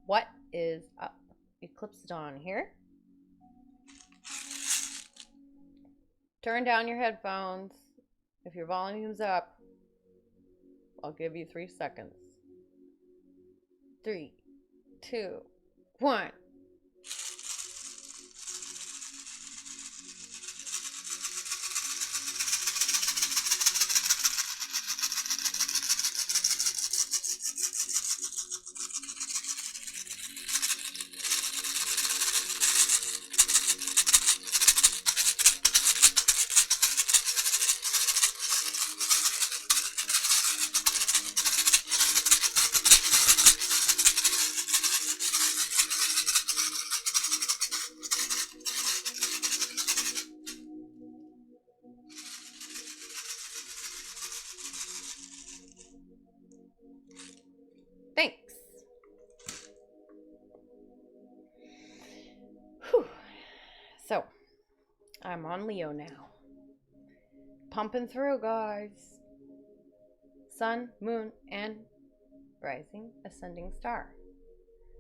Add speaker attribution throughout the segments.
Speaker 1: What is up? Eclipse Dawn here. Turn down your headphones. If your volume's up, I'll give you 3 seconds. 3, 2, 1. Thanks. Whew. So, I'm on Leo now. Pumping through, guys. Sun, moon, and rising ascending star.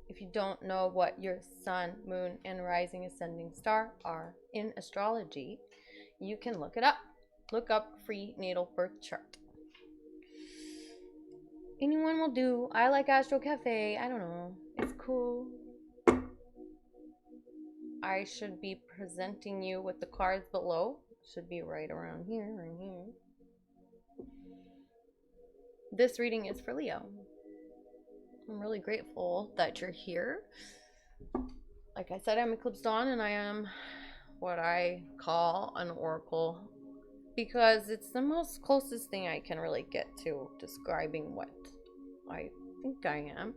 Speaker 1: If you don't know what your sun, moon, and rising ascending star are in astrology, you can look it up. Look up free natal birth chart. Anyone will do. I like Astro Cafe. I don't know. It's cool. I should be presenting you with the cards below. Should be right around here, right here. This reading is for Leo. I'm really grateful that you're here. Like I said, I'm Eclipse Dawn, and I am what I call an oracle because it's the most closest thing I can really get to describing what I think I am.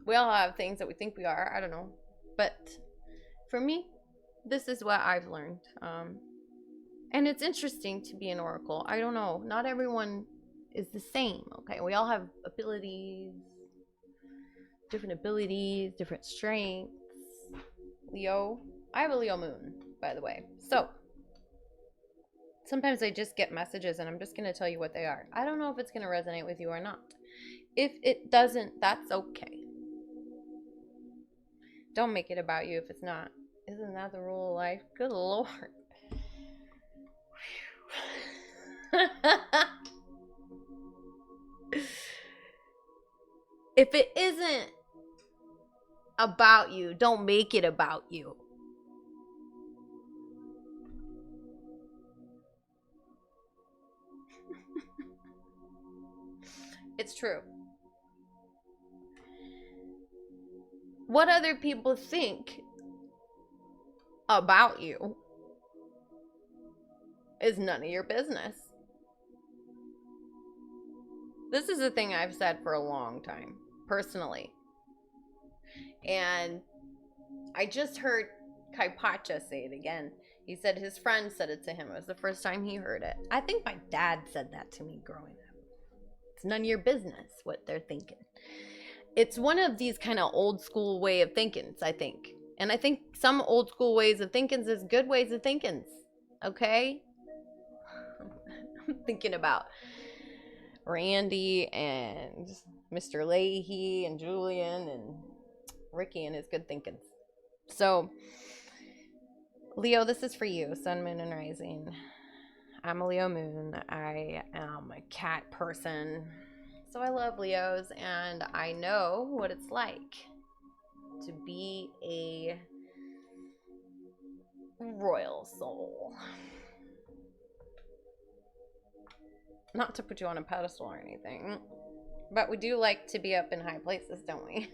Speaker 1: We all have things that we think we are. I don't know. But for me, this is what I've learned. And it's interesting to be an oracle. I don't know. Not everyone is the same. Okay. We all have abilities, different strengths. Leo. I have a Leo moon, by the way. So sometimes I just get messages and I'm just going to tell you what they are. I don't know if it's going to resonate with you or not. If it doesn't, that's okay. Don't make it about you if it's not. Isn't that the rule of life? Good Lord. If it isn't about you, don't make it about you. It's true. What other people think about you is none of your business. This is a thing I've said for a long time, personally. And I just heard Kaipacha say it again. He said his friend said it to him. It was the first time he heard it. I think my dad said that to me growing up. It's none of your business what they're thinking. It's one of these kind of old school way of thinking, I think. And I think some old school ways of thinking is good ways of thinking. Okay? I'm thinking about Randy and Mr. Leahy and Julian and Ricky and his good thinking. So, Leo, this is for you. Sun, moon, and rising. I'm a Leo moon. I am a cat person. So I love Leos, and I know what it's like to be a royal soul. Not to put you on a pedestal or anything, but we do like to be up in high places, don't we?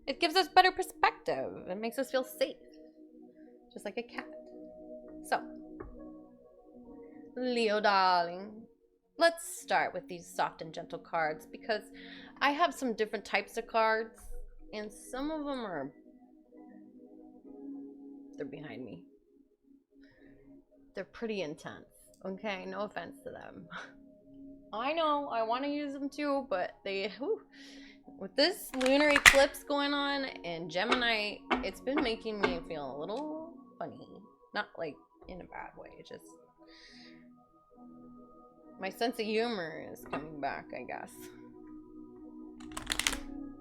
Speaker 1: It gives us better perspective. It makes us feel safe, just like a cat. So, Leo darling, let's start with these soft and gentle cards because I have some different types of cards and some of them they're behind me. They're pretty intense. Okay, no offense to them. I know, I want to use them too, but with this lunar eclipse going on and Gemini, it's been making me feel a little funny. Not like in a bad way, just my sense of humor is coming back, I guess.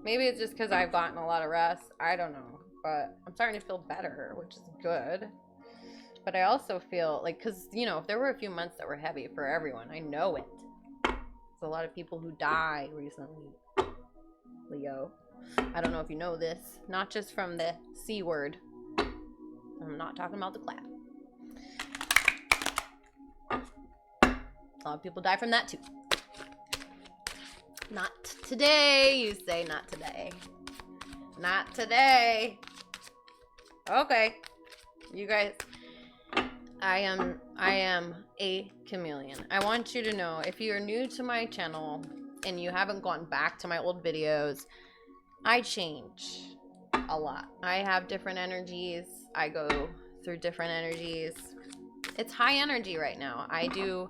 Speaker 1: Maybe it's just because I've gotten a lot of rest. I don't know. But I'm starting to feel better, which is good. But I also feel like, because, you know, if there were a few months that were heavy for everyone, I know it. There's a lot of people who died recently. Leo. I don't know if you know this. Not just from the C word. I'm not talking about the clap. A lot of people die from that too. Not today, you say. Not today. Not today. Okay. You guys, I am a chameleon. I want you to know, if you're new to my channel and you haven't gone back to my old videos, I change a lot. I have different energies. I go through different energies. It's high energy right now. I do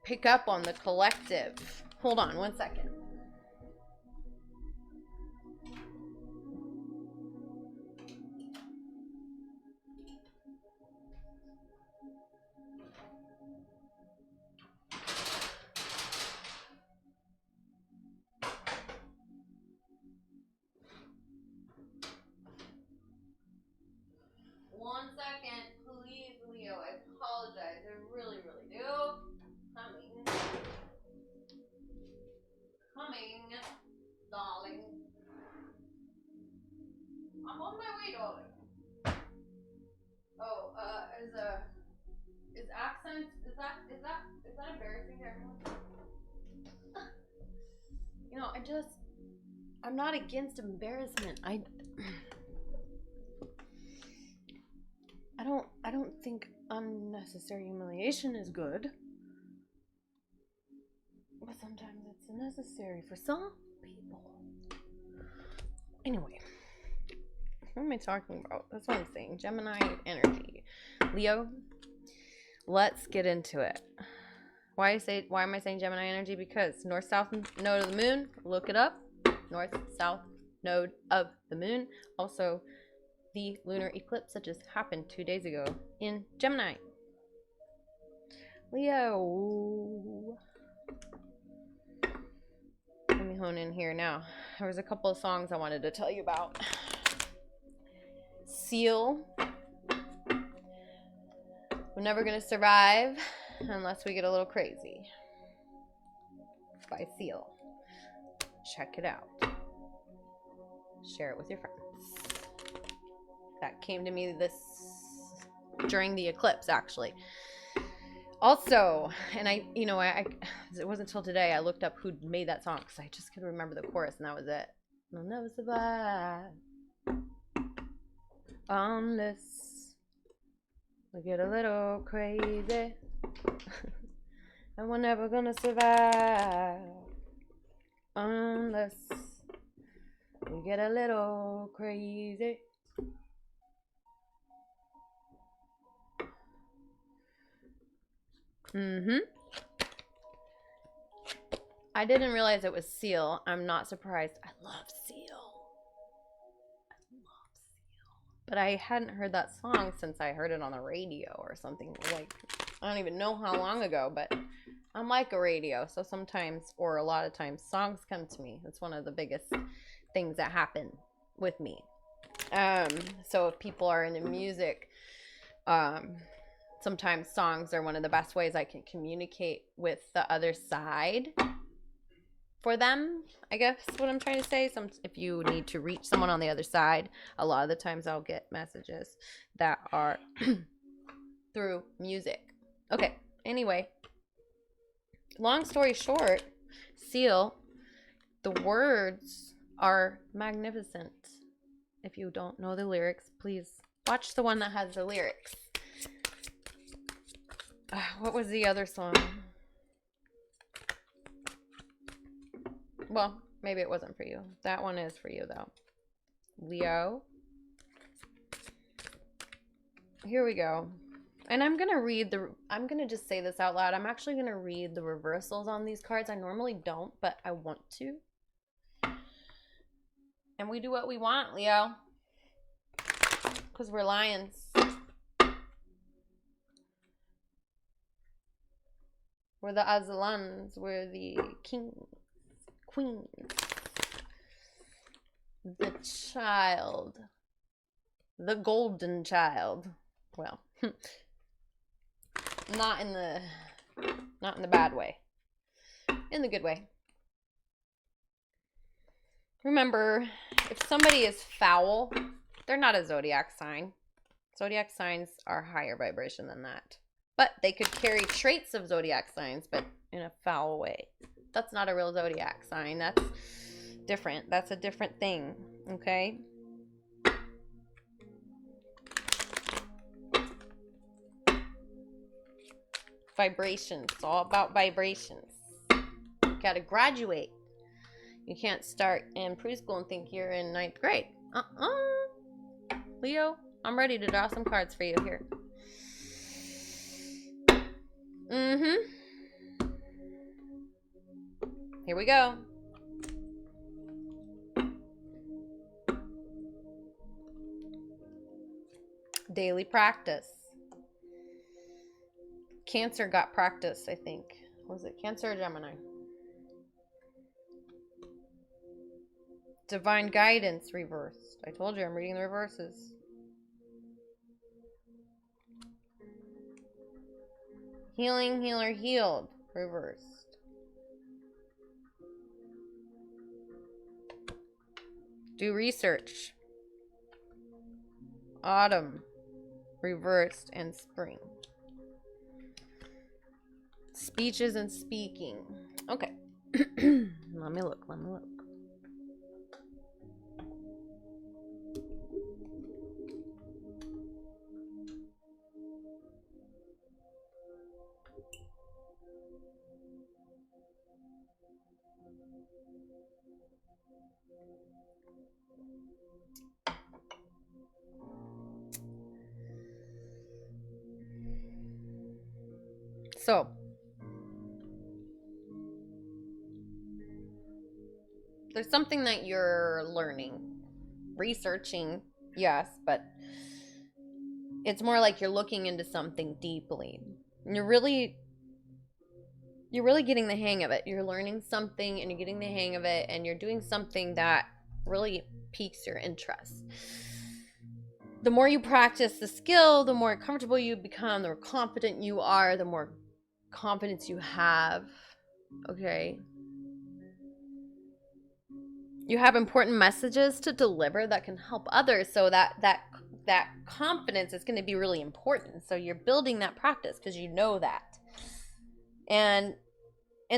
Speaker 1: pick up on the collective. Hold on one second. One second, please, Leo. I apologize. I really, really do. Coming, darling. I'm on my way, darling. Oh, is accent, is that embarrassing to everyone? You know, I'm not against embarrassment. I don't think unnecessary humiliation is good. But sometimes it's necessary for some people. Anyway, what am I talking about? That's what I'm saying. Gemini energy. Leo, let's get into it. Why am I saying Gemini energy? Because north-south node of the moon, look it up. North-south node of the moon. Also, the lunar eclipse that just happened 2 days ago in Gemini. Leo. Let me hone in here now. There was a couple of songs I wanted to tell you about. Seal. We're never gonna survive unless we get a little crazy. By Seal. Check it out. Share it with your friends. That came to me during the eclipse, actually. Also, and it wasn't until today I looked up who made that song, because I just couldn't remember the chorus, and that was it. We'll never survive unless we get a little crazy. And we're never gonna survive unless we get a little crazy. I didn't realize it was Seal. I'm not surprised. I love Seal. But I hadn't heard that song since I heard it on the radio or something. Like, I don't even know how long ago, but I'm like a radio. So sometimes, or a lot of times, songs come to me. It's one of the biggest things that happen with me. So if people are into music, sometimes songs are one of the best ways I can communicate with the other side for them, I guess what I'm trying to say. If you need to reach someone on the other side, a lot of the times I'll get messages that are through music. Okay, anyway, long story short, Seal, the words are magnificent. If you don't know the lyrics, please watch the one that has the lyrics. What was the other song? Well, maybe it wasn't for you. That one is for you, though. Leo. Here we go. And I'm going to just say this out loud. I'm actually going to read the reversals on these cards. I normally don't, but I want to. And we do what we want, Leo. Because we're lions. We're the Azalans. We're the kings, queens The child. The golden child. Well, not in the bad way. In the good way. Remember, if somebody is foul, they're not a zodiac sign. Zodiac signs are higher vibration than that. But they could carry traits of zodiac signs, but in a foul way. That's not a real zodiac sign. That's different. That's a different thing. Okay? Vibrations. It's all about vibrations. You gotta graduate. You can't start in preschool and think you're in 9th grade. Leo, I'm ready to draw some cards for you here. Here we go. Daily practice. Cancer got practice, I think. Was it Cancer or Gemini? Divine guidance reversed. I told you I'm reading the reverses. Healing, healer, healed. Reversed. Do research. Autumn. Reversed. And spring. Speeches and speaking. Okay. Let me look. So, there's something that you're learning, researching, yes, but it's more like you're looking into something deeply. And you're really getting the hang of it. You're learning something and you're getting the hang of it, and you're doing something that really piques your interest. The more you practice the skill, the more comfortable you become, the more confident you are, the more confidence you have. Okay? You have important messages to deliver that can help others, so that confidence is going to be really important. So you're building that practice because you know that. And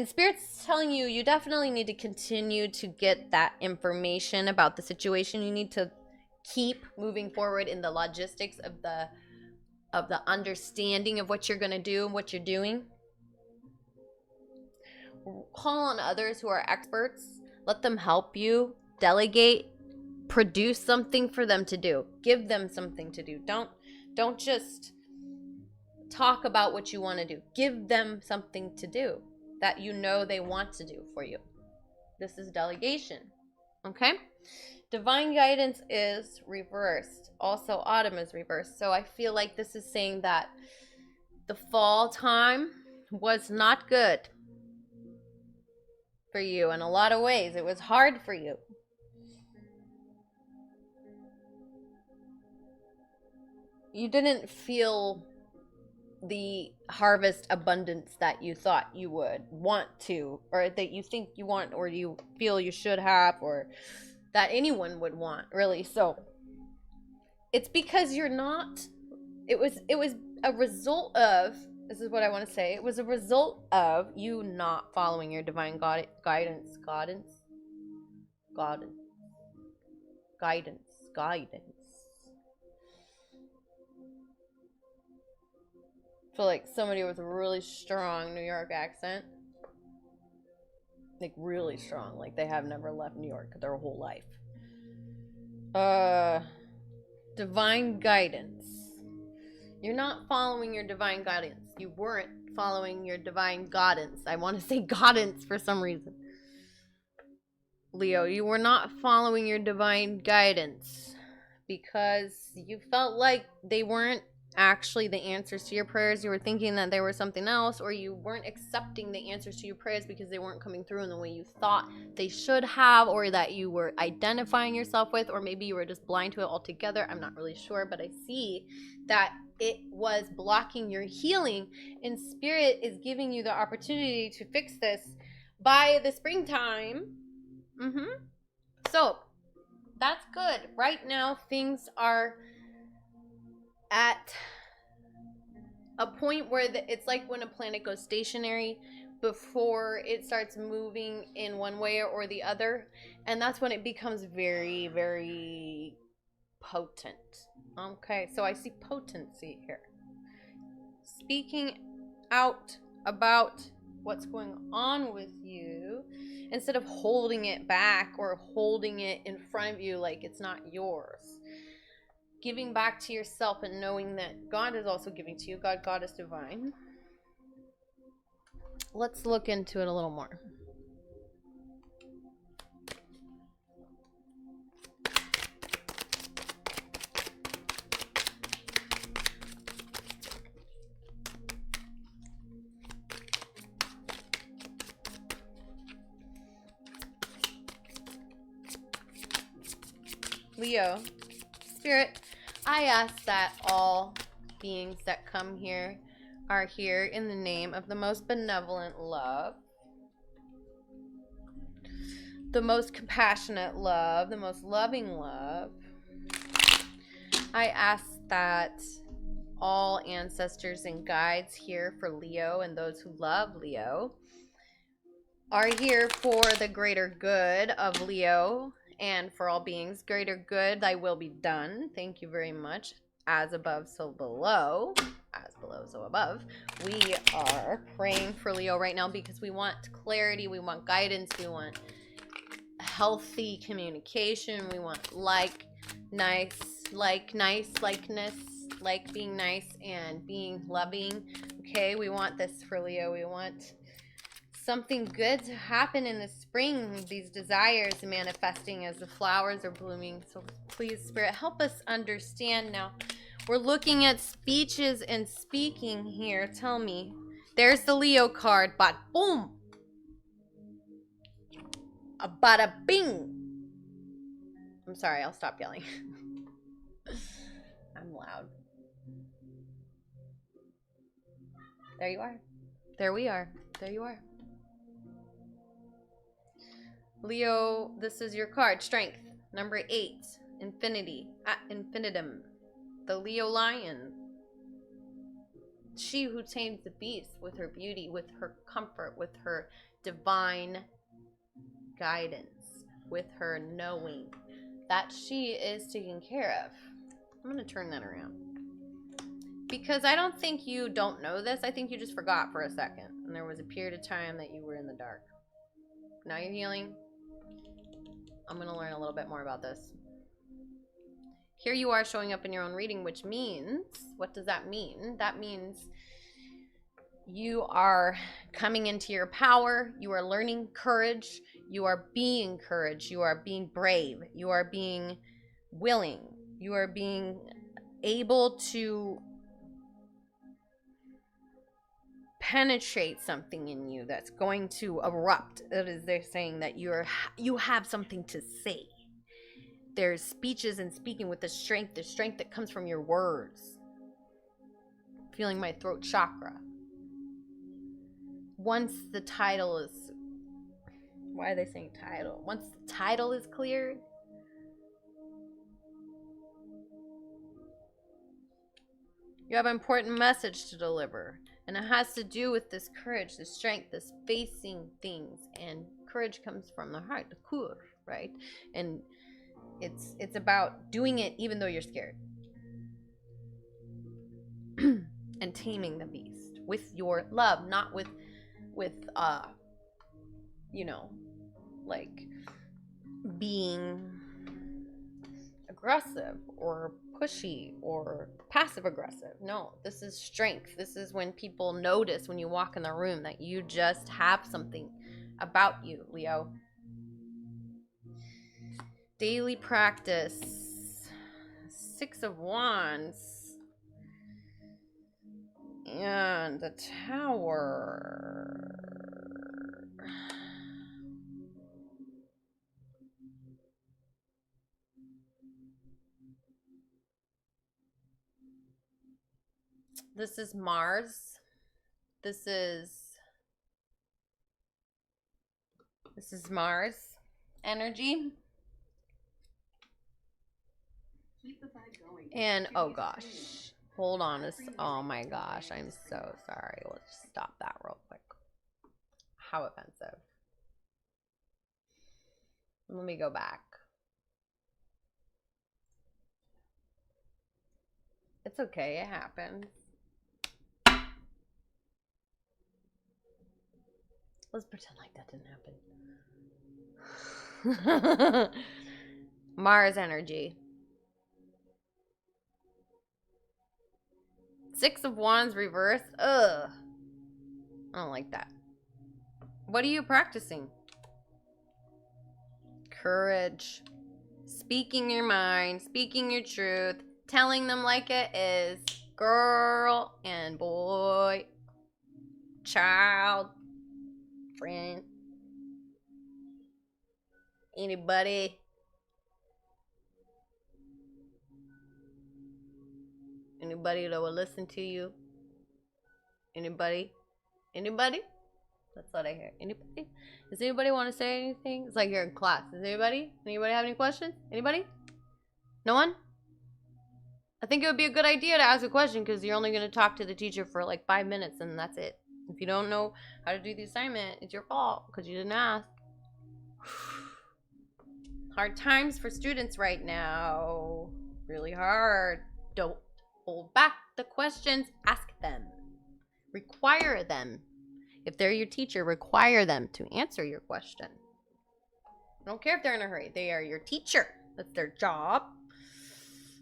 Speaker 1: Spirit's telling you, you definitely need to continue to get that information about the situation. You need to keep moving forward in the logistics of the understanding of what you're going to do and what you're doing. Call on others who are experts. Let them help you. Delegate. Produce something for them to do. Give them something to do. Don't just talk about what you want to do. Give them something to do that you know they want to do for you. This is delegation. Okay? Divine guidance is reversed. Also, autumn is reversed. So I feel like this is saying that the fall time was not good for you in a lot of ways. It was hard for you. You didn't feel the harvest abundance that you thought you would want to, or that you think you want, or you feel you should have, or that anyone would want, really. So it's because you're not. It was a result of, this is what I want to say, it was a result of you not following your divine guidance. I feel like somebody with a really strong New York accent. Like really strong. Like they have never left New York their whole life. Divine guidance. You're not following your divine guidance. You weren't following your divine guidance. I want to say guidance for some reason. Leo, you were not following your divine guidance because you felt like they weren't actually the answers to your prayers. You were thinking that they were something else, or you weren't accepting the answers to your prayers because they weren't coming through in the way you thought they should have, or that you were identifying yourself with, or maybe you were just blind to it altogether. I'm not really sure, but I see that it was blocking your healing, and Spirit is giving you the opportunity to fix this by the springtime. So that's good. Right now things are at a point where it's like when a planet goes stationary before it starts moving in one way or the other, and that's when it becomes very, very potent. Okay, so I see potency here. Speaking out about what's going on with you instead of holding it back or holding it in front of you like it's not yours. Giving back to yourself and knowing that God is also giving to you. God, Goddess, Divine. Let's look into it a little more. Leo, Spirit, I ask that all beings that come here are here in the name of the most benevolent love, the most compassionate love, the most loving love. I ask that all ancestors and guides here for Leo and those who love Leo are here for the greater good of Leo and for all beings. Greater good, thy will be done. Thank you very much. As above, so below. As below, so above. We are praying for Leo right now because we want clarity, we want guidance, we want healthy communication, we want niceness, like being nice and being loving. Okay, we want this for Leo. We want something good to happen in the spring, these desires manifesting as the flowers are blooming. So please, Spirit, help us understand now. We're looking at speeches and speaking here. Tell me. There's the Leo card. But boom. A bada bing. I'm sorry, I'll stop yelling. I'm loud. There you are. There we are. There you are. Leo, this is your card. Strength. Number 8. Infinity. At infinitum. The Leo lion. She who tames the beast with her beauty, with her comfort, with her divine guidance, with her knowing that she is taken care of. I'm going to turn that around. Because I don't think you don't know this. I think you just forgot for a second. And there was a period of time that you were in the dark. Now you're healing. I'm going to learn a little bit more about this. Here you are showing up in your own reading, which means, what does that mean? That means you are coming into your power. You are learning courage. You are being courage. You are being brave. You are being willing. You are being able to penetrate something in you that's going to erupt. That is, they're saying that you have something to say. There's speeches and speaking with the strength that comes from your words. Feeling my throat chakra. Once the title is, why are they saying title? Once the title is cleared, you have an important message to deliver. And it has to do with this courage, this strength, this facing things. And courage comes from the heart, the kur, right? And it's about doing it even though you're scared. And taming the beast with your love, not with like being aggressive or pushy or passive aggressive. No, this is strength. This is when people notice when you walk in the room that you just have something about you, Leo. Daily practice. 6 of Wands. And the Tower. This is Mars. This is Mars energy.
Speaker 2: Keep the fight going.
Speaker 1: And oh gosh. Hold on. Oh my gosh. I'm so sorry. Let's stop that real quick. How offensive. Let me go back. It's okay. It happens. Let's pretend like that didn't happen. Mars energy. 6 of Wands reversed. Ugh. I don't like that. What are you practicing? Courage. Speaking your mind. Speaking your truth. Telling them like it is. Girl and boy. Child. Friend. Anybody. Anybody that will listen to you? Anybody? Anybody? That's what I hear. Anybody? Does anybody want to say anything? It's like you're in class. Does anybody? Anybody have any questions? Anybody? No one? I think it would be a good idea to ask a question because you're only going to talk to the teacher for like 5 minutes and that's it. If you don't know how to do the assignment, it's your fault because you didn't ask. Hard times for students right now. Really hard. Don't hold back the questions. Ask them. Require them. If they're your teacher, require them to answer your question. I don't care if they're in a hurry. They are your teacher. That's their job.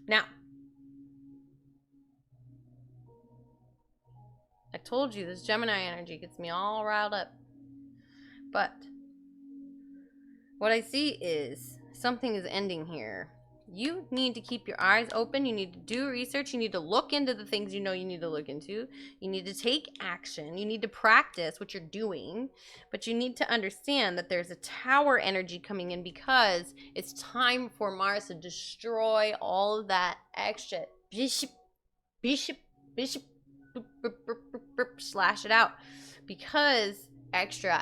Speaker 1: Now, I told you this Gemini energy gets me all riled up. But what I see is something is ending here. You need to keep your eyes open. You need to do research. You need to look into the things you know you need to look into. You need to take action. You need to practice what you're doing. But you need to understand that there's a Tower energy coming in because it's time for Mars to destroy all of that extra bishop, slash it out. Because extra,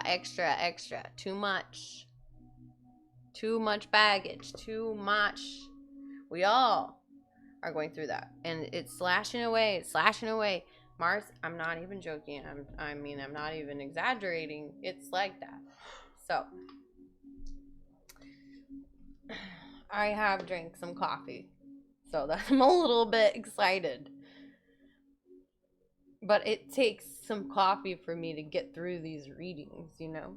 Speaker 1: too much. Too much baggage, too much. We all are going through that. And it's slashing away, Mars, I'm not even joking. I'm not even exaggerating. It's like that. So, I have drank some coffee. So I'm a little bit excited. But it takes some coffee for me to get through these readings, you know?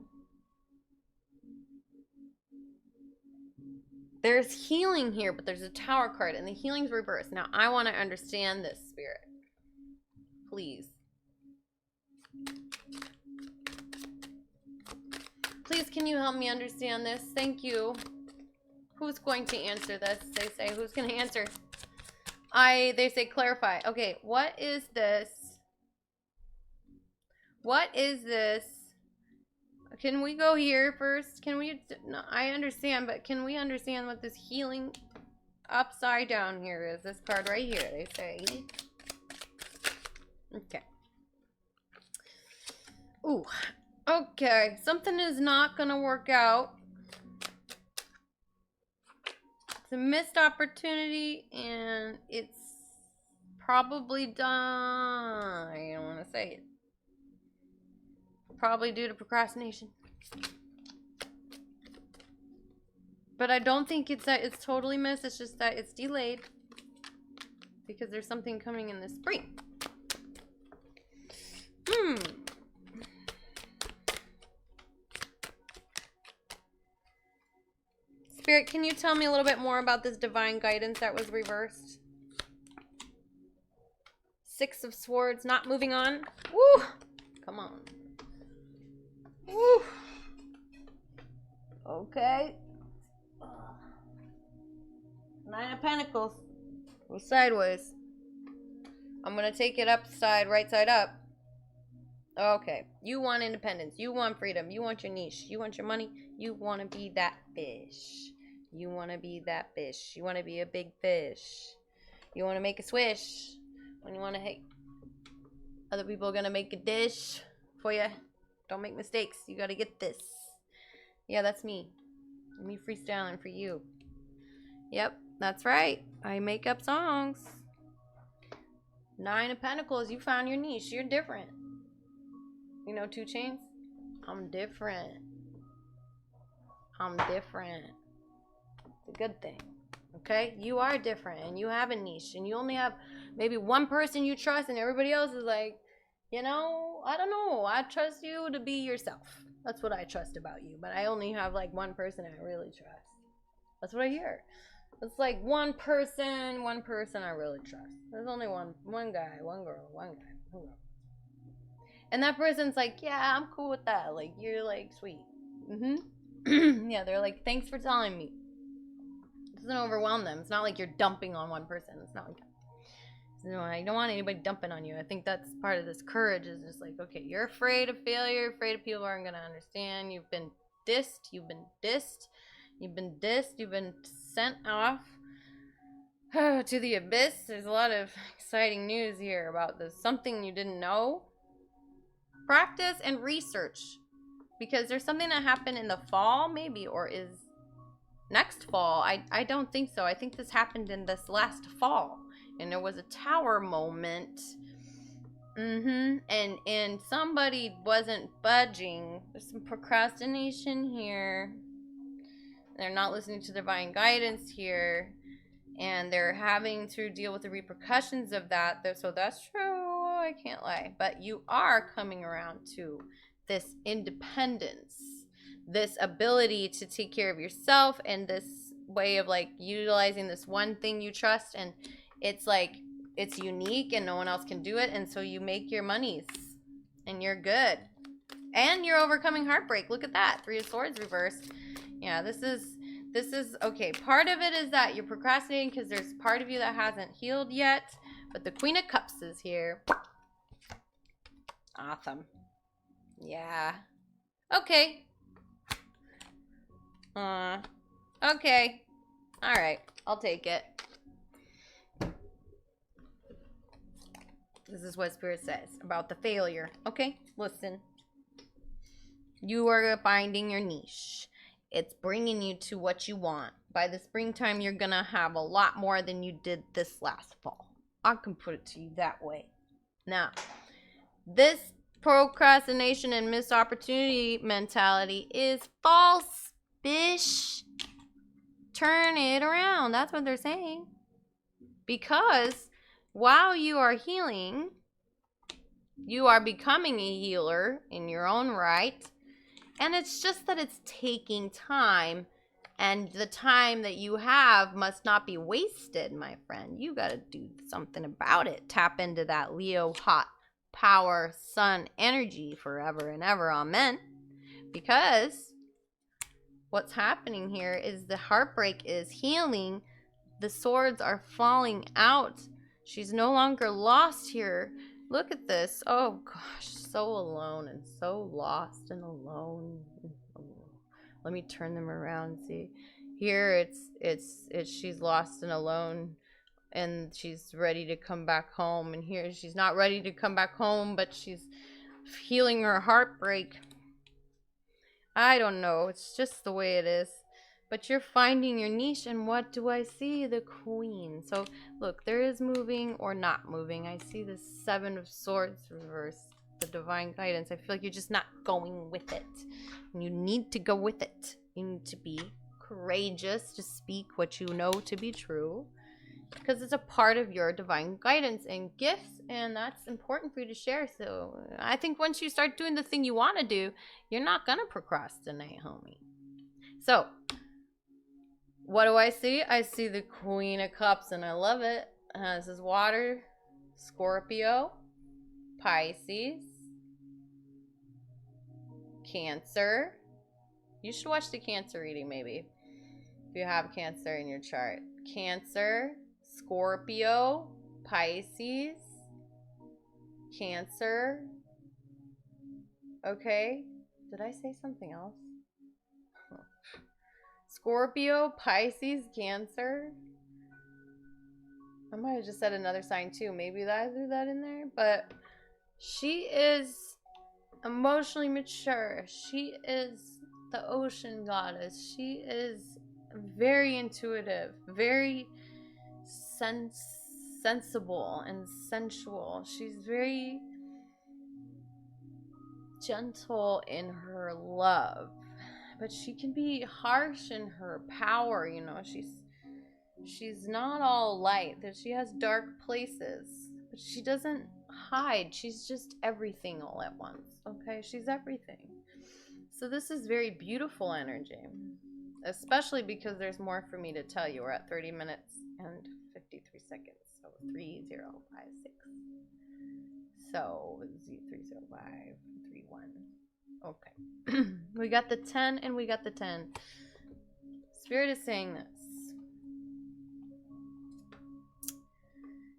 Speaker 1: There's healing here, but there's a Tower card, and the healing's reversed. Now, I want to understand this, Spirit. Please. Please, can you help me understand this? Thank you. Who's going to answer this? They say, who's going to answer? They say clarify. Okay, what is this? What is this? Can we go here first? Can we? No, I understand, but can we understand what this healing upside down here is? This card right here, they say. Okay. Ooh. Okay. Something is not going to work out. It's a missed opportunity, and it's probably done. I don't want to say it. Probably due to procrastination. But I don't think it's that it's totally missed. It's just that it's delayed. Because there's something coming in the spring. Spirit, can you tell me a little bit more about this divine guidance that was reversed? 6 of Swords, not moving on. Woo! Come on. Woo. Okay. 9 of Pentacles. Go sideways. I'm gonna take it upside, right side up. Okay. You want independence. You want freedom. You want your niche. You want your money. You want to be that fish. You want to be that fish. You want to be a big fish. You want to make a swish. When you want to, hey, other people are going to make a dish for you. Don't make mistakes. You got to get this. Yeah, that's me. Me freestyling for you. Yep, that's right. I make up songs. 9 of Pentacles. You found your niche. You're different. You know 2 Chainz? I'm different. I'm different. It's a good thing. Okay? You are different and you have a niche and you only have maybe one person you trust and everybody else is like, you know, I don't know. I trust you to be yourself. That's what I trust about you. But I only have like one person I really trust. That's what I hear. It's like one person I really trust. There's only one guy, one girl, one guy, one girl. And that person's like, yeah, I'm cool with that. Like, you're like, sweet. Yeah, they're like, thanks for telling me. It doesn't overwhelm them. It's not like you're dumping on one person. It's not like that. So, I don't want anybody dumping on you. I think that's part of this courage is just like, okay, you're afraid of failure, afraid of people aren't going to understand. You've been dissed. You've been dissed. You've been dissed. You've been sent off to the abyss. There's a lot of exciting news here about this. Something you didn't know. Practice and research, because there's something that happened in the fall maybe, or is next fall. I don't think so. I think this happened in this last fall and there was a tower moment. And somebody wasn't budging. There's some procrastination here. They're not listening to divine guidance here, and they're having to deal with the repercussions of that. So that's true. I can't lie. But you are coming around to this independence, this ability to take care of yourself, and this way of like utilizing this one thing you trust, and it's like it's unique and no one else can do it, and so you make your monies and you're good. And you're overcoming heartbreak. Look at that. 3 of Swords reversed. Yeah, this is okay. Part of it is that you're procrastinating because there's part of you that hasn't healed yet. But the Queen of Cups is here. Awesome. Yeah. Okay. Okay. All right. I'll take it. This is what Spirit says about the failure. Okay, listen. You are finding your niche. It's bringing you to what you want. By the springtime, you're going to have a lot more than you did this last fall. I can put it to you that way. Now, this procrastination and missed opportunity mentality is false, bish. Turn it around. That's what they're saying. Because while you are healing, you are becoming a healer in your own right. And it's just that it's taking time, and the time that you have must not be wasted, my friend. You got to do something about it. Tap into that Leo hot power sun energy forever and ever. Amen. Because what's happening here is the heartbreak is healing. The swords are falling out. She's no longer lost here. Look at this. Oh gosh, so alone and so lost and alone. Let me turn them around. See, here it's she's lost and alone, and she's ready to come back home. And here she's not ready to come back home, but she's healing her heartbreak. I don't know. It's just the way it is. But you're finding your niche, and what do I see? The Queen. So, look, there is moving or not moving. I see the 7 of Swords reversed, the divine guidance. I feel like you're just not going with it. And you need to go with it. You need to be courageous to speak what you know to be true, because it's a part of your divine guidance and gifts, and that's important for you to share. So, I think once you start doing the thing you want to do, you're not going to procrastinate, homie. So, what do I see? I see the Queen of Cups, and I love it. This is water, Scorpio, Pisces, Cancer. You should watch the Cancer reading, maybe, if you have Cancer in your chart. Cancer, Scorpio, Pisces, Cancer. Okay. Did I say something else? Scorpio, Pisces, Cancer. I might have just said another sign too. Maybe I threw that in there. But she is emotionally mature. She is the ocean goddess. She is very intuitive, very sensible and sensual. She's very gentle in her love, but she can be harsh in her power. You know, she's not all light. That she has dark places, but she doesn't hide. She's just everything all at once. Okay, she's everything. So this is very beautiful energy, especially because there's more for me to tell you. We're at 30 minutes and 53 seconds. So 3056. So 305331. Okay. We got the 10 and we got the 10. Spirit is saying this.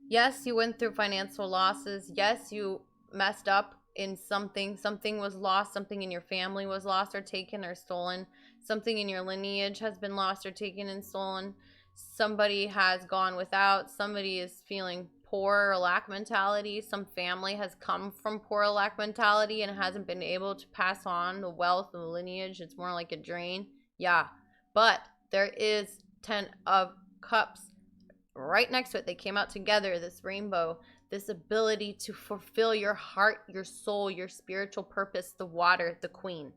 Speaker 1: Yes, you went through financial losses. Yes, you messed up in something. Something was lost. Something in your family was lost or taken or stolen. Something in your lineage has been lost or taken and stolen. Somebody has gone without. Somebody is feeling poor or lack mentality. Some family has come from poor or lack mentality and hasn't been able to pass on the wealth and the lineage. It's more like a drain. Yeah, but there is 10 of Cups right next to it. They came out together, this rainbow, this ability to fulfill your heart, your soul, your spiritual purpose, the water, the queen.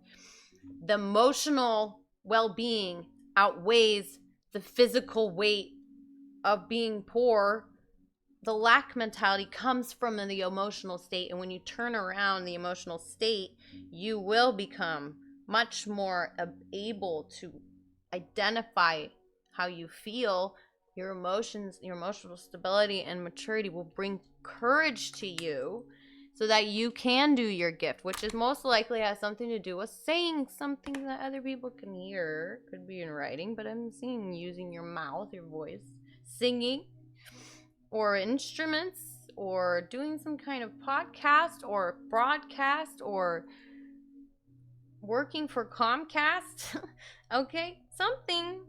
Speaker 1: The emotional well-being outweighs the physical weight of being poor. The lack mentality comes from the emotional state, and when you turn around the emotional state, you will become much more able to identify how you feel. Your emotions, your emotional stability and maturity will bring courage to you so that you can do your gift, which is most likely has something to do with saying something that other people can hear. Could be in writing, but I'm seeing using your mouth, your voice, singing, or instruments, or doing some kind of podcast or broadcast, or working for Comcast. Okay, something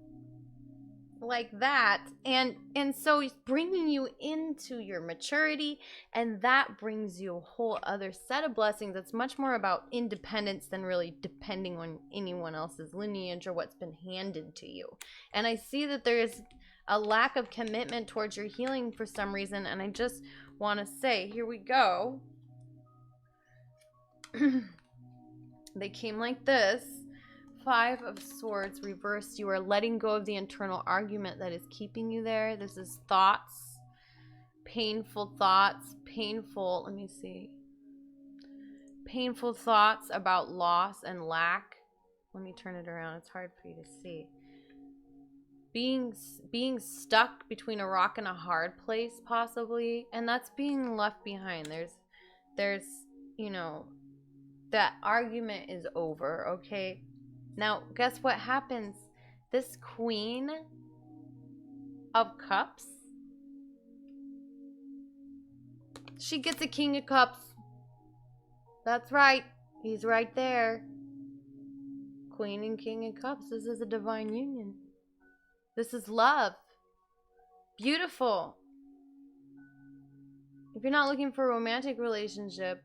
Speaker 1: like that, and so he's bringing you into your maturity, and that brings you a whole other set of blessings that's much more about independence than really depending on anyone else's lineage or what's been handed to you. And I see that there's a lack of commitment towards your healing for some reason, and I just want to say, here we go. They came like this. 5 of Swords reversed. You are letting go of the internal argument that is keeping you there. This is thoughts, painful thoughts, let me see. Painful thoughts about loss and lack. Let me turn it around. It's hard for you to see. Being stuck between a rock and a hard place, possibly, and that's being left behind. There's, you know, that argument is over, okay? Now, guess what happens? This Queen of Cups, she gets a King of Cups. That's right. He's right there. Queen and King of Cups. This is a divine union. This is love. Beautiful. If you're not looking for a romantic relationship,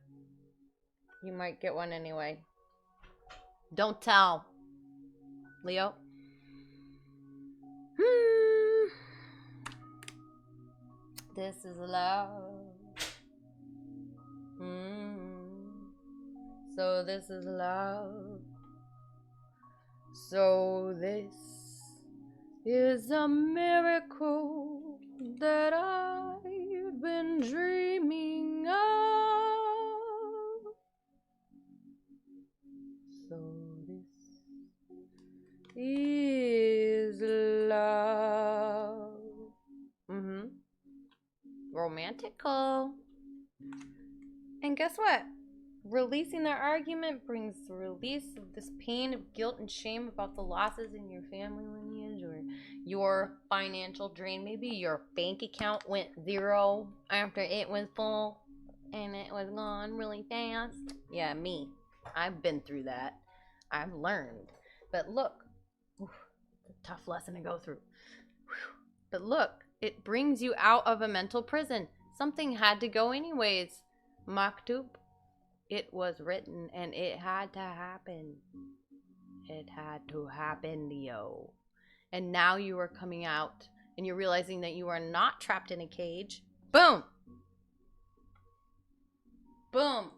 Speaker 1: you might get one anyway. Don't tell. Leo. This is love. So this is love. So this is a miracle that I've been dreaming of. So this is love. Romantical. And guess what? Releasing that argument brings the release of this pain of guilt and shame about the losses in your family lineage or your financial drain. Maybe your bank account went zero after it was full. and it was gone really fast. Yeah, me. I've been through that. I've learned. But look, oof, it's a tough lesson to go through. Whew. But look, it brings you out of a mental prison. Something had to go anyways. Maktub. It was written and it had to happen. It had to happen, Leo. And now you are coming out and you're realizing that you are not trapped in a cage. Boom! Boom!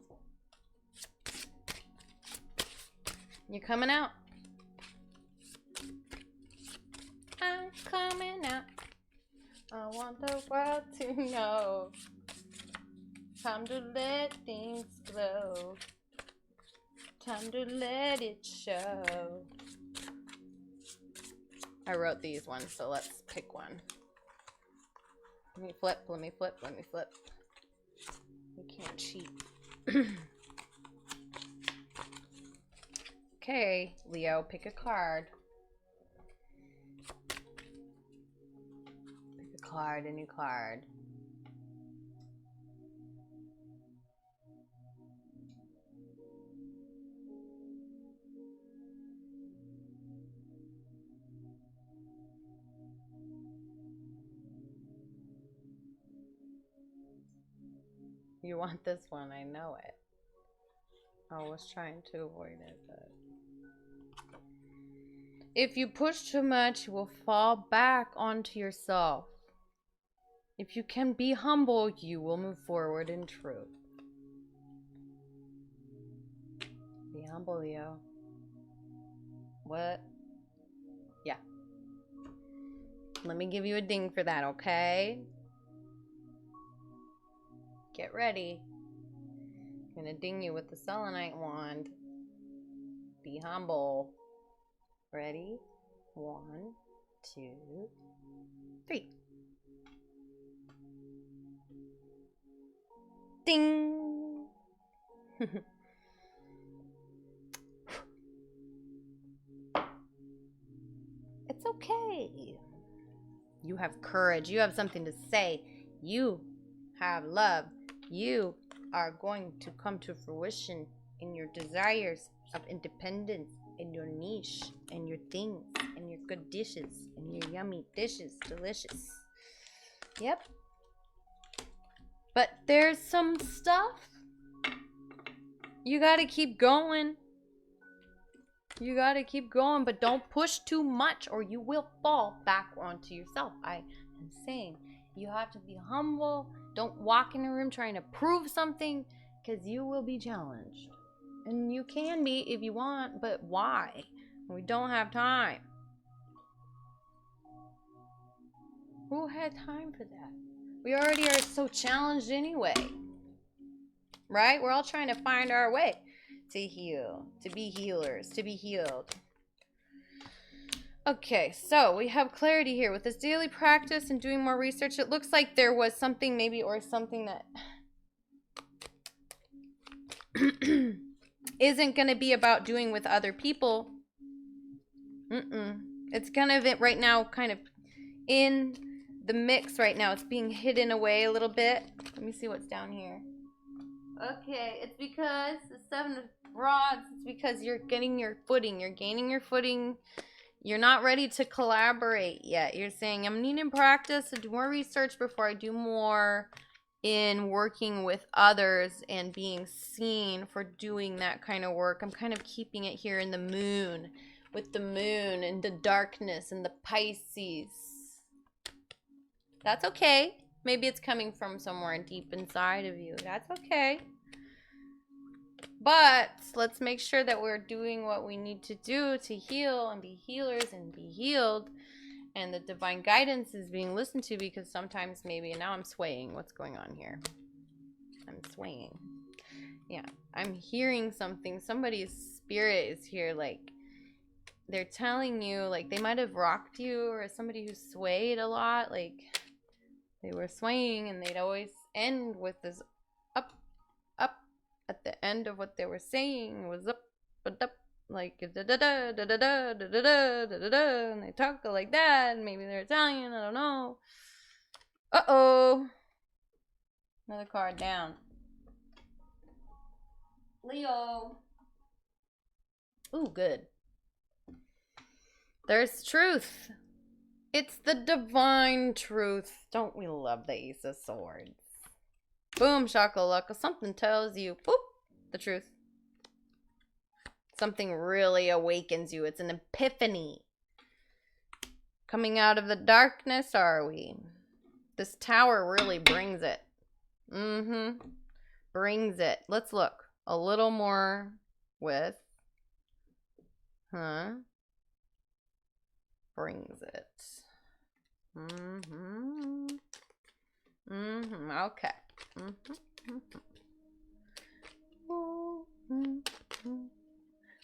Speaker 1: You're coming out. I'm coming out. I want the world to know. Time to let things glow. Time to let it show. I wrote these ones, so let's pick one. Let me flip, let me flip, let me flip. We can't cheat. Okay, Leo, pick a card. Pick a card, a new card. You want this one, I know it. I was trying to avoid it, but... If you push too much, you will fall back onto yourself. If you can be humble, you will move forward in truth. Be humble, Leo. What? Yeah. Let me give you a ding for that, okay? Get ready. I'm gonna ding you with the selenite wand. Be humble. Ready? 1, 2, 3. Ding! It's okay. You have courage. You have something to say. You have love. You are going to come to fruition in your desires of independence, in your niche, and your things, and your good dishes, and your yummy dishes. Delicious. Yep. But there's some stuff. You gotta keep going. You gotta keep going, but don't push too much or you will fall back onto yourself. I am saying you have to be humble. Don't walk in a room trying to prove something, because you will be challenged. And you can be if you want, but why? We don't have time. Who had time for that? We already are so challenged anyway. Right? We're all trying to find our way to heal, to be healers, to be healed. Okay, so we have clarity here. With this daily practice and doing more research, it looks like there was something maybe, or something that isn't going to be about doing with other people. It's kind of it right now, kind of in the mix right now. It's being hidden away a little bit. Let me see what's down here. Okay, it's because the 7 of Rods, it's because you're getting your footing. You're gaining your footing. You're not ready to collaborate yet. You're saying, I'm needing practice to do more research before I do more in working with others and being seen for doing that kind of work. I'm kind of keeping it here in the moon, with the moon and the darkness and the Pisces. That's okay. Maybe it's coming from somewhere deep inside of you. That's okay. But let's make sure that we're doing what we need to do to heal and be healers and be healed. And the divine guidance is being listened to, because sometimes maybe, and now I'm swaying. What's going on here? I'm swaying. Yeah, I'm hearing something. Somebody's spirit is here, like they're telling you, like they might have rocked you, or somebody who swayed a lot, like they were swaying and they'd always end with this up, up. At the end of what they were saying was up, like da da da da da da da da da da, and they talk like that. And maybe they're Italian, I don't know. Uh-oh. Another card down. Leo. Ooh, good. There's truth. It's the divine truth. Don't we love the Ace of Swords? Boom, shakalaka. Something tells you, boop, the truth. Something really awakens you. It's an epiphany. Coming out of the darkness, are we? This tower really brings it. Brings it. Let's look a little more with. Brings it. Okay.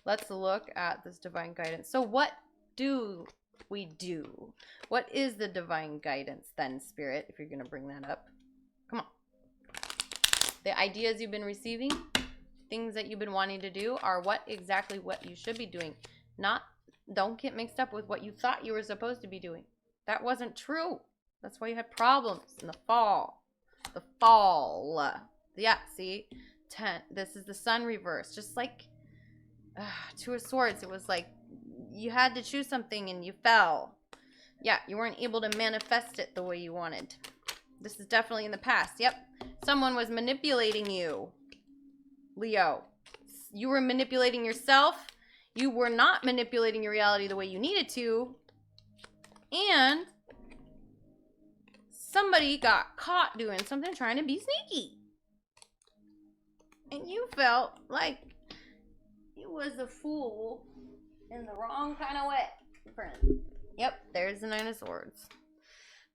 Speaker 1: Let's look at this divine guidance. So what do we do? What is the divine guidance then, Spirit, if you're going to bring that up? Come on. The ideas you've been receiving, things that you've been wanting to do are exactly what you should be doing. Don't get mixed up with what you thought you were supposed to be doing. That wasn't true. That's why you had problems in the fall. The fall. Yeah, see? 10. This is the sun reverse. Just like Two of Swords. It was like you had to choose something and you fell. Yeah, you weren't able to manifest it the way you wanted. This is definitely in the past. Yep. Someone was manipulating you. Leo. You were manipulating yourself. You were not manipulating your reality the way you needed to. And somebody got caught doing something trying to be sneaky. And you felt like you was a fool in the wrong kind of way, friend. Yep, there's the Nine of Swords.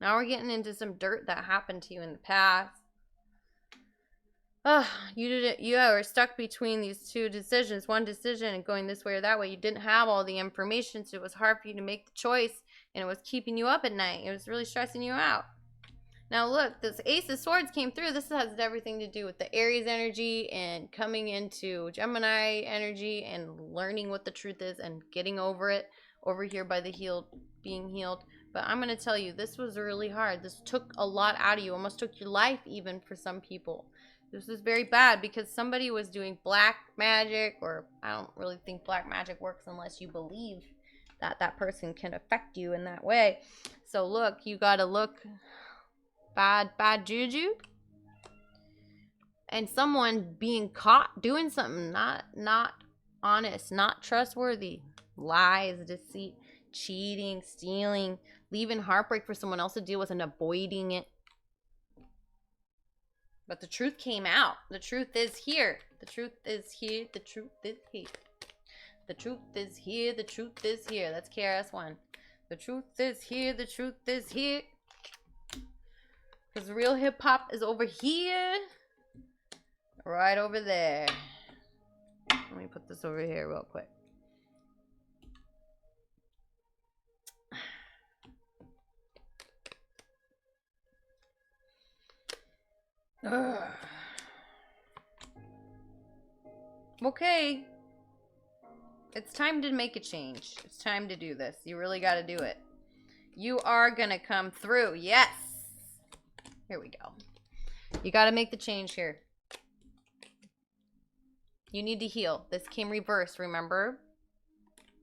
Speaker 1: Now we're getting into some dirt that happened to you in the past. You were stuck between these two decisions, one decision and going this way or that way. You didn't have all the information, so it was hard for you to make the choice, and it was keeping you up at night. It was really stressing you out. Now look, this Ace of Swords came through. This has everything to do with the Aries energy and coming into Gemini energy and learning what the truth is and getting over it over here by the healed, being healed. But I'm going to tell you, this was really hard. This took a lot out of you. Almost took your life even for some people. This was very bad because somebody was doing black magic, or I don't really think black magic works unless you believe that that person can affect you in that way. So look, you got to look bad juju. And someone being caught doing something not honest, not trustworthy. Lies, deceit, cheating, stealing, leaving heartbreak for someone else to deal with and avoiding it. But the truth came out. The truth is here. The truth is here. The truth is here. The truth is here. The truth is here. That's KRS-One. The truth is here. The truth is here. Because real hip-hop is over here. Right over there. Let me put this over here real quick. Ugh. Okay. It's time to make a change. It's time to do this. You really got to do it. You are going to come through. Yes. Here we go. You got to make the change here. You need to heal. This came reversed, remember?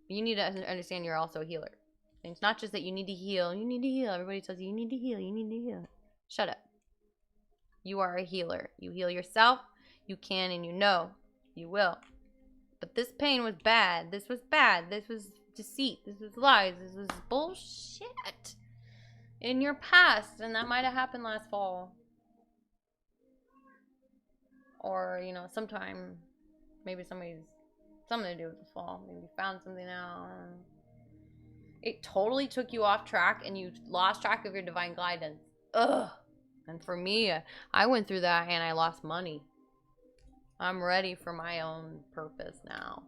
Speaker 1: You need to understand you're also a healer. And it's not just that you need to heal. You need to heal. Everybody tells you, you need to heal. You need to heal. Shut up. You are a healer. You heal yourself. You can and you know. You will. But this pain was bad. This was bad. This was deceit. This was lies. This was bullshit in your past. And that might have happened last fall. Or, you know, sometime. Maybe somebody's something to do with the fall. Maybe you found something out. It totally took you off track and you lost track of your divine guidance. Ugh. And for me, I went through that and I lost money. I'm ready for my own purpose now.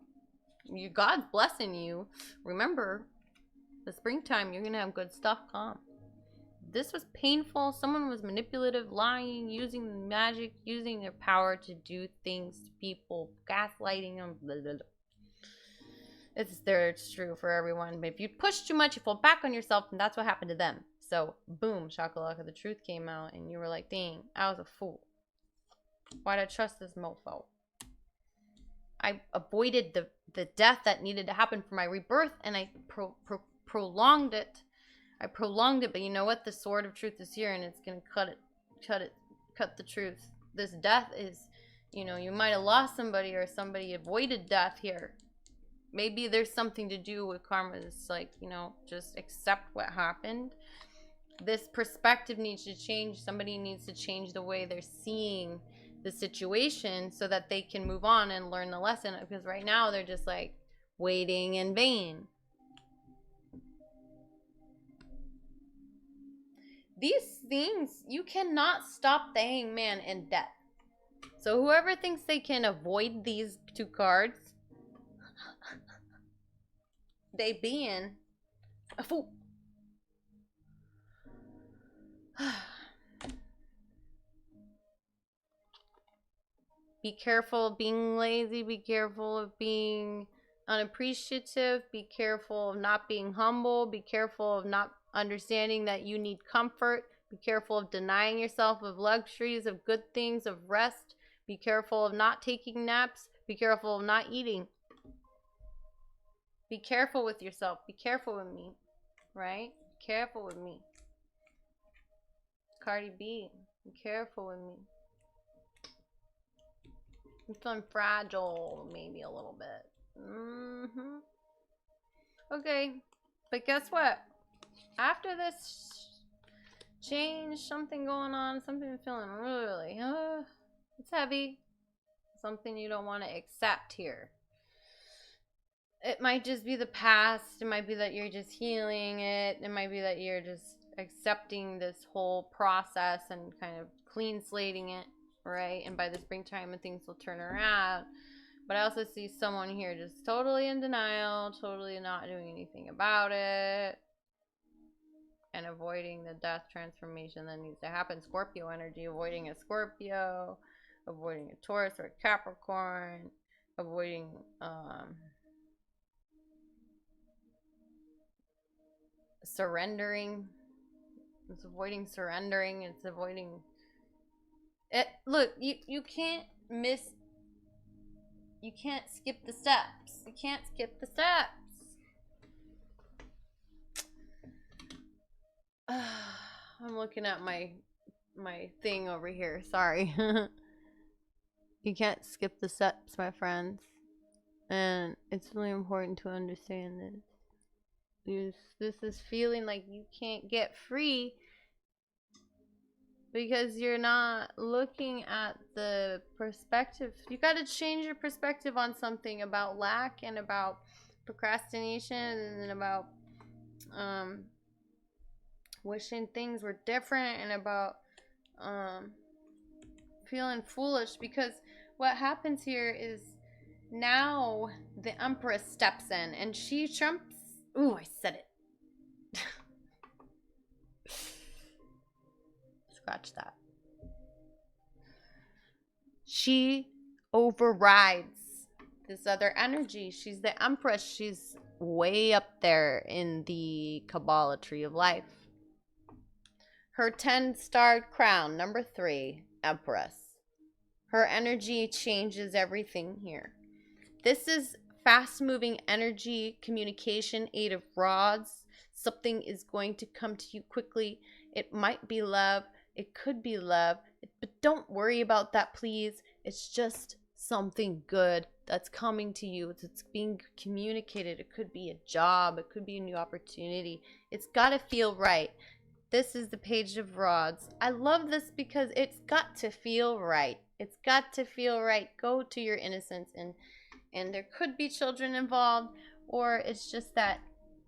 Speaker 1: God's blessing you. Remember, the springtime, you're going to have good stuff come. This was painful. Someone was manipulative, lying, using magic, using their power to do things to people, gaslighting them. Blah, blah, blah. It's true for everyone. But if you push too much, you fall back on yourself, and that's what happened to them. So, boom, shakalaka, the truth came out, and you were like, dang, I was a fool. Why'd I trust this mofo? I avoided the death that needed to happen for my rebirth, and I prolonged it. I prolonged it, but you know what? The sword of truth is here, and it's gonna cut the truth. This death is, you might have lost somebody, or somebody avoided death here. Maybe there's something to do with karma. It's like, just accept what happened. This perspective needs to change. Somebody needs to change the way they're seeing the situation so that they can move on and learn the lesson. Because right now they're just like waiting in vain. These things, you cannot stop the hangman in death. So whoever thinks they can avoid these two cards, they being a fool. Be careful of being lazy. Be careful of being unappreciative. Be careful of not being humble. Be careful of not understanding that you need comfort. Be careful of denying yourself of luxuries, of good things, of rest. Be careful of not taking naps. Be careful of not eating. Be careful with yourself. Be careful with me, right? Be careful with me. Cardi B, be careful with me. I'm feeling fragile, maybe a little bit. Okay, but guess what? After this change, something going on, something feeling really, it's heavy. Something you don't want to accept here. It might just be the past. It might be that you're just healing it. It might be that you're just accepting this whole process and kind of clean slating it, right? And by the springtime, things will turn around. But I also see someone here just totally in denial, totally not doing anything about it, and avoiding the death transformation that needs to happen. Scorpio energy, avoiding a Scorpio, avoiding a Taurus or a Capricorn, avoiding surrendering. It's avoiding surrendering. It's avoiding it. Look, you can't skip the steps. You can't skip the steps. I'm looking at my thing over here. Sorry. You can't skip the steps, my friends. And it's really important to understand this. This is feeling like you can't get free because you're not looking at the perspective. You got to change your perspective on something about lack and about procrastination and about wishing things were different and about feeling foolish, because what happens here is now the Empress steps in and she trumps. Ooh, I said it. Scratch that. She overrides this other energy. She's the Empress. She's way up there in the Kabbalah tree of life. Her 10-starred crown, number 3, Empress. Her energy changes everything here. This is fast-moving energy, communication, 8 of rods. Something is going to come to you quickly. It might be love. It could be love. But don't worry about that, please. It's just something good that's coming to you. It's being communicated. It could be a job. It could be a new opportunity. It's got to feel right. This is the Page of Rods. I love this because it's got to feel right. It's got to feel right. Go to your innocence, and there could be children involved, or it's just that,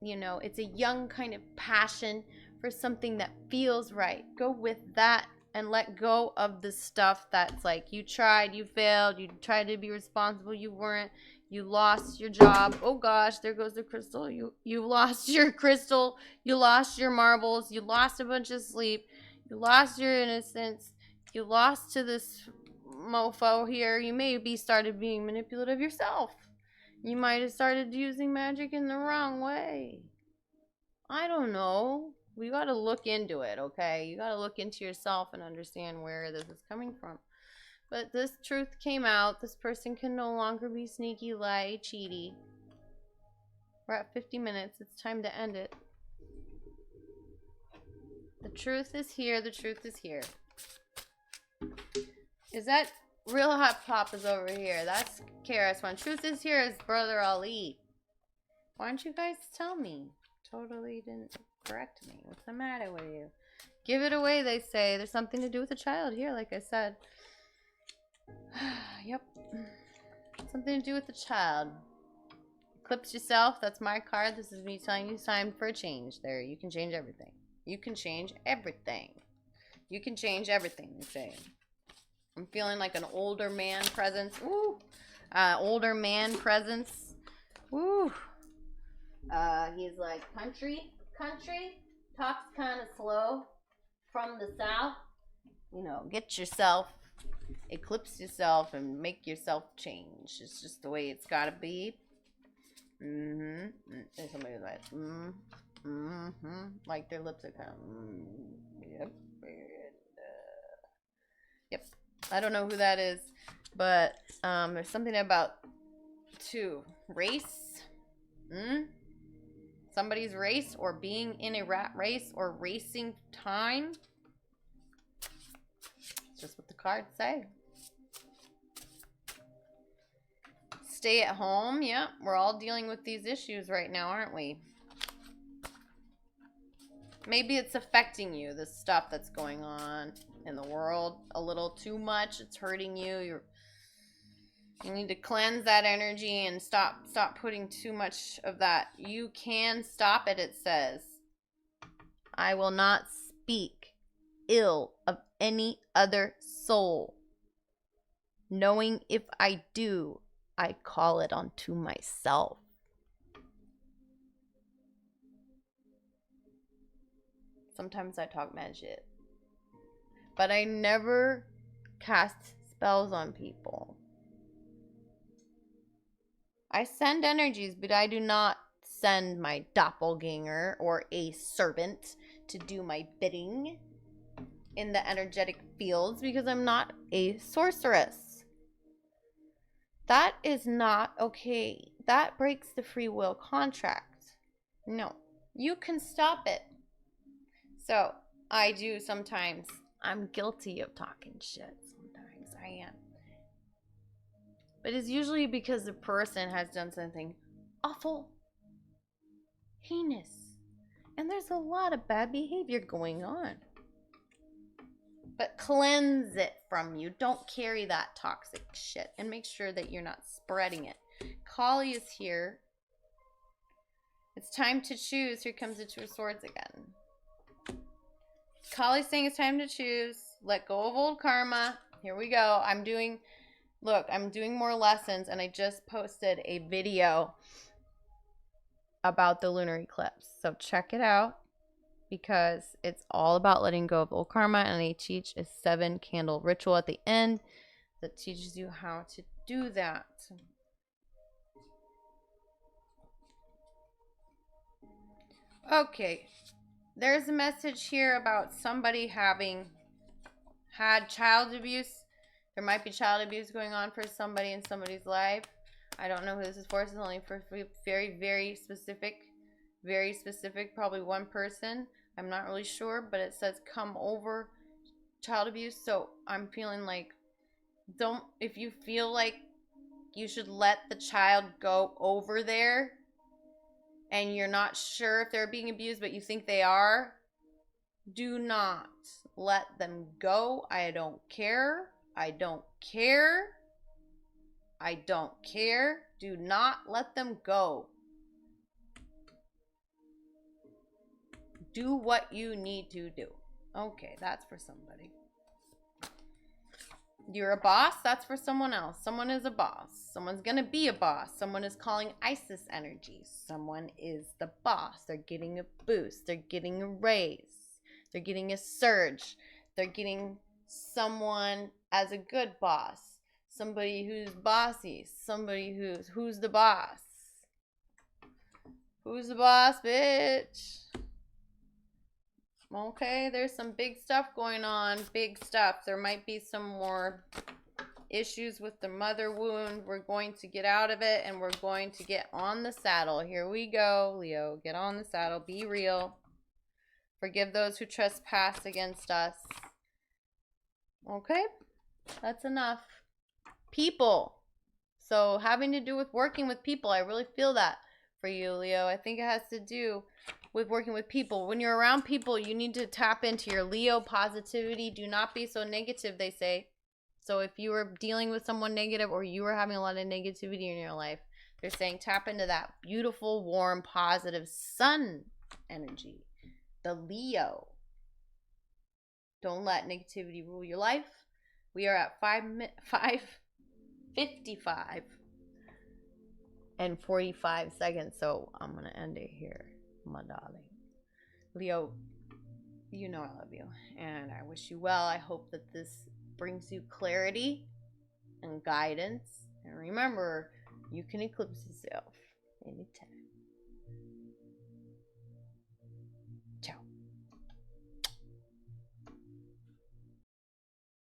Speaker 1: it's a young kind of passion for something that feels right. Go with that and let go of the stuff that's like you tried, you failed, you tried to be responsible, you weren't, you lost your job. Oh gosh, there goes the crystal. You lost your crystal, you lost your marbles, you lost a bunch of sleep, you lost your innocence, you lost to this mofo here. You maybe started being manipulative yourself. You might have started using magic in the wrong way. I don't know. We got to look into it, okay? You got to look into yourself and understand where this is coming from. But this truth came out. This person can no longer be sneaky, lie, cheaty. We're at 50 minutes. It's time to end it. The truth is here. The truth is here. Is that Real Hot Pop is over here? That's KRS-One. Truth is here is Brother Ali. Why don't you guys tell me? Totally didn't correct me. What's the matter with you? Give it away, they say. There's something to do with the child here, like I said. Yep. Something to do with the child. Eclipse yourself. That's my card. This is me telling you it's time for a change. There, you can change everything. You can change everything. You can change everything, they say. I'm feeling like an older man presence. Ooh. Older man presence. Ooh. He's like, country, talks kind of slow from the south. You know, get yourself, eclipse yourself, and make yourself change. It's just the way it's gotta be. And somebody's like, like their lips are kind of, yep. Yep. I don't know who that is, but there's something about race. Somebody's race, or being in a rat race, or racing time. It's just what the cards say. Stay at home. Yeah, we're all dealing with these issues right now, aren't we? Maybe it's affecting you, this stuff that's going on in the world a little too much. It's hurting you. You need to cleanse that energy and stop putting too much of that. You can stop it, it says. I will not speak ill of any other soul. Knowing if I do, I call it onto myself. Sometimes I talk mad shit. But I never cast spells on people. I send energies, but I do not send my doppelganger or a servant to do my bidding in the energetic fields, because I'm not a sorceress. That is not okay. That breaks the free will contract. No, you can stop it. So I do sometimes. I'm guilty of talking shit. Sometimes I am. But it's usually because the person has done something awful, heinous. And there's a lot of bad behavior going on. But cleanse it from you. Don't carry that toxic shit. And make sure that you're not spreading it. Kali is here. It's time to choose. Here comes the Two of Swords again. Kali's saying it's time to choose. Let go of old karma. Here we go. I'm doing more lessons, and I just posted a video about the lunar eclipse. So check it out, because it's all about letting go of old karma, and I teach a 7-candle ritual at the end that teaches you how to do that. Okay. There's a message here about somebody having had child abuse. There might be child abuse going on for somebody in somebody's life. I don't know who this is for. This is only for very, very specific, probably one person. I'm not really sure, but it says come over child abuse. So I'm feeling like, if you feel like you should let the child go over there, and you're not sure if they're being abused, but you think they are, do not let them go. I don't care. I don't care. I don't care. Do not let them go. Do what you need to do. Okay, that's for somebody. You're a boss, that's for someone else. Someone is a boss. Someone's gonna be a boss. Someone is calling Isis energy. Someone is the boss. They're getting a boost. They're getting a raise. They're getting a surge. They're getting someone as a good boss. Somebody who's bossy. Somebody who's the boss. Who's the boss, bitch? Okay, there's some big stuff going on. Big stuff. There might be some more issues with the mother wound. We're going to get out of it, and we're going to get on the saddle. Here we go, Leo. Get on the saddle. Be real. Forgive those who trespass against us. Okay? That's enough. People. So having to do with working with people, I really feel that for you, Leo. I think it has to do with working with people. When you're around people, you need to tap into your Leo positivity. Do not be so negative, they say. So if you were dealing with someone negative or you were having a lot of negativity in your life, they're saying tap into that beautiful, warm, positive sun energy. The Leo. Don't let negativity rule your life. We are at 5:55 and 45 seconds, so I'm gonna end it here, my darling. Leo, you know I love you, and I wish you well. I hope that this brings you clarity and guidance. And remember, you can eclipse yourself anytime.